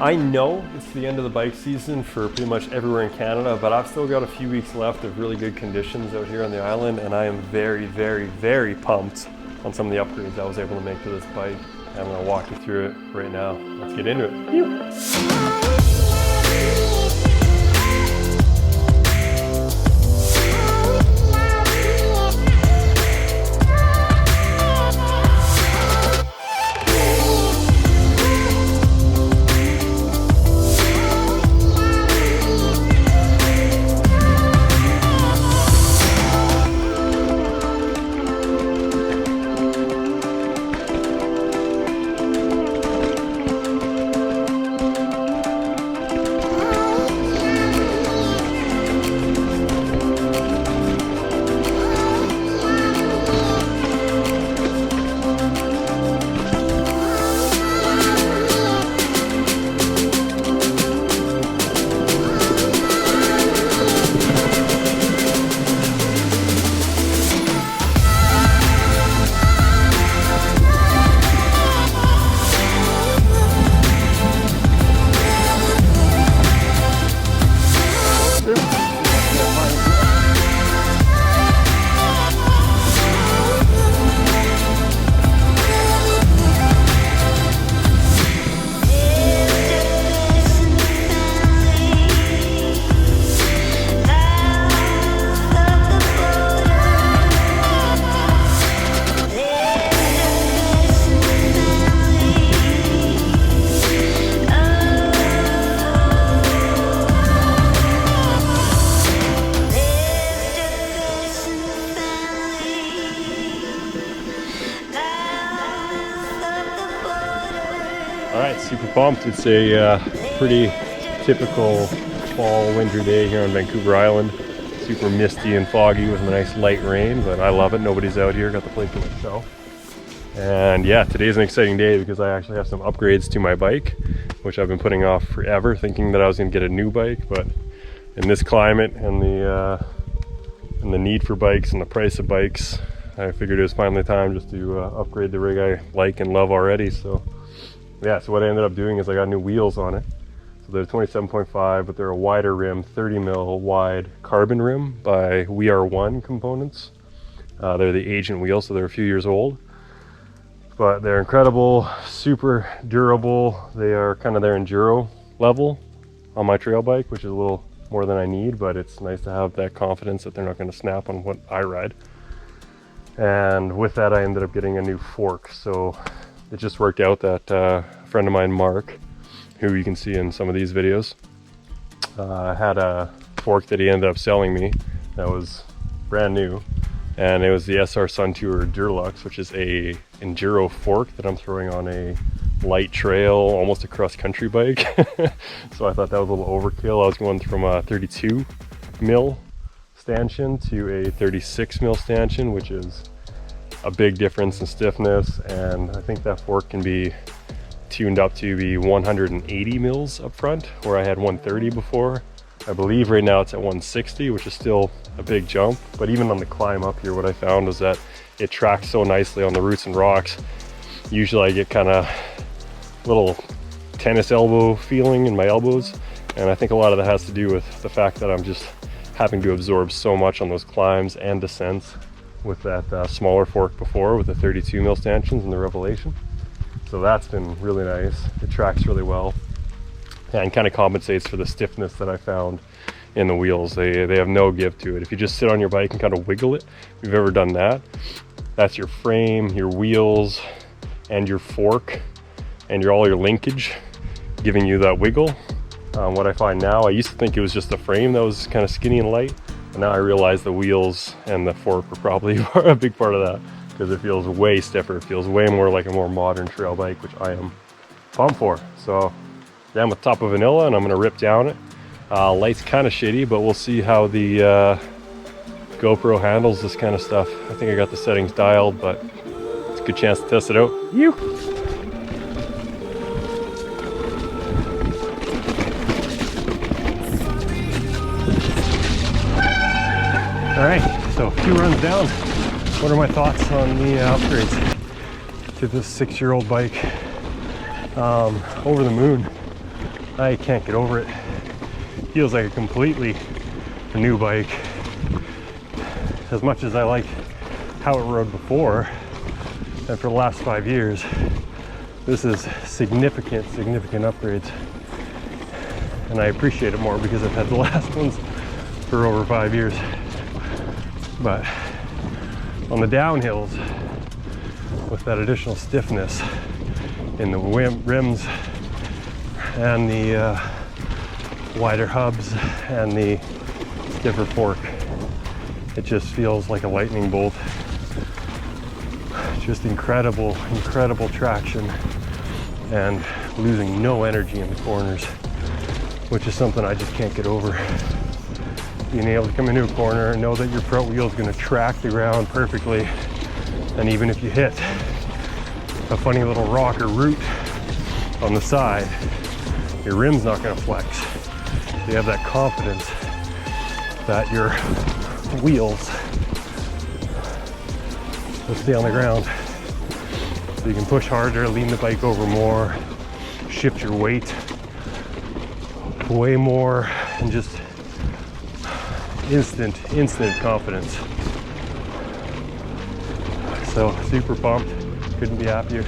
I know it's the end of the bike season for pretty much everywhere in Canada, but I've still got a few weeks left of really good conditions out here on the island, and I am very, very, very pumped on some of the upgrades I was able to make to this bike. I'm gonna walk you through it right now. Let's get into it. Alright, super pumped. It's a pretty typical fall winter day here on Vancouver Island. Super misty and foggy with a nice light rain, but I love it. Nobody's out here, got the place to myself. And yeah, today's an exciting day because I actually have some upgrades to my bike, which I've been putting off forever, thinking that I was going to get a new bike, but in this climate and the need for bikes and the price of bikes, I figured it was finally time just to upgrade the rig I like and love already. So yeah, so what I ended up doing is I got new wheels on it. So they're 27.5, but they're a wider rim, 30 mil wide carbon rim by We Are One components. They're the Agent wheels, so they're a few years old. But they're incredible, super durable. They are kind of their Enduro level on my trail bike, which is a little more than I need, but it's nice to have that confidence that they're not going to snap on what I ride. And with that, I ended up getting a new fork. So it just worked out that a friend of mine, Mark, who you can see in some of these videos, had a fork that he ended up selling me that was brand new, and it was the SR Suntour Durolux, which is a Enduro fork that I'm throwing on a light trail, almost a cross-country bike. So I thought that was a little overkill. I was going from a 32 mil stanchion to a 36 mil stanchion, which is a big difference in stiffness, and I think that fork can be tuned up to be 180 mils up front, where I had 130 before. I believe right now it's at 160, which is still a big jump, but even on the climb up here, what I found was that it tracks so nicely on the roots and rocks. Usually I get kind of little tennis elbow feeling in my elbows, and I think a lot of that has to do with the fact that I'm just having to absorb so much on those climbs and descents with that smaller fork before, with the 32 mil stanchions and the Revelation. So that's been really nice. It tracks really well and kind of compensates for the stiffness that I found in the wheels. They have no give to it. If you just sit on your bike and kind of wiggle it, if you've ever done that, that's your frame, your wheels, and your fork, and all your linkage giving you that wiggle. What I find now, I used to think it was just the frame that was kind of skinny and light, but now I realize the wheels and the fork were probably a big part of that, because it feels way stiffer. It feels way more like a more modern trail bike, which I am pumped for. So yeah, I'm with Top of Vanilla, and I'm gonna rip down it. Light's kind of shitty, but we'll see how the GoPro handles this kind of stuff. I think I got the settings dialed, but it's a good chance to test it out. Alright, so a few runs down. What are my thoughts on the upgrades to this 6-year-old bike? Over the moon. I can't get over it. Feels like a completely new bike. As much as I like how it rode before, and for the last 5 years, this is significant upgrades. And I appreciate it more because I've had the last ones for over 5 years. But on the downhills, with that additional stiffness in the rims and the wider hubs and the stiffer fork, it just feels like a lightning bolt. Just incredible traction and losing no energy in the corners, which is something I just can't get over. Being able to come into a corner and know that your front wheel is going to track the ground perfectly, and even if you hit a funny little rock or root on the side, your rim's not going to flex. You have that confidence that your wheels will stay on the ground. So you can push harder, lean the bike over more, shift your weight way more, and just instant confidence. So super pumped, couldn't be happier.